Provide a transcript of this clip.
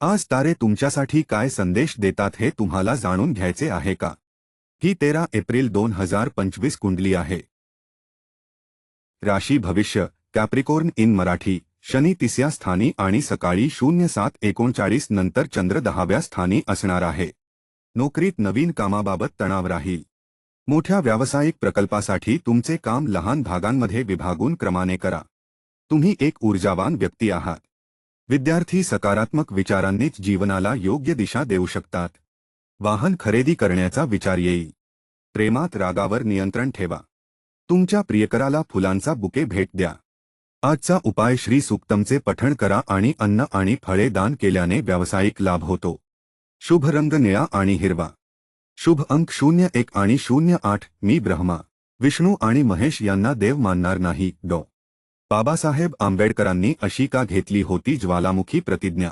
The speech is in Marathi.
आज तारे तुमच्यासाठी काय संदेश देतात हे तुम्हाला जाणून घ्यायचे आहे का? ही 13 एप्रिल 2025 कुंडली आहे. राशी भविष्य कॅप्रिकॉर्न इन मराठी. शनी 30व्या स्थानी आणि सकाळी 07:39 नंतर चंद्र 10व्या स्थानी असणार आहे. नोकरीत नवीन कामाबाबत तणाव राहील. मोठ्या व्यावसायिक प्रकल्पासाठी तुमचे काम लहान भागांमध्ये विभागून क्रमाने करा. तुम्ही एक ऊर्जावान व्यक्ती आहात. विद्यार्थी सकारात्मक विचारांनीच जीवनाला योग्य दिशा देऊ शकतात. वाहन खरेदी करण्याचा विचार येईल. प्रेमात रागावर नियंत्रण ठेवा. तुमच्या प्रियकराला फुलांचा बुके भेट द्या. आजचा उपाय श्री सूक्तमचे पठण करा आणि अन्न आणि फळे दान केल्याने व्यावसायिक लाभ होतो. शुभ रंग निळा आणि हिरवा. शुभ अंक 01 आणि 08. मी ब्रह्मा, विष्णू आणि महेश यांना देव मानणार नाही. बाबासाहेब आंबेडकरांनी अशी का घेतली होती ज्वालामुखी प्रतिज्ञा?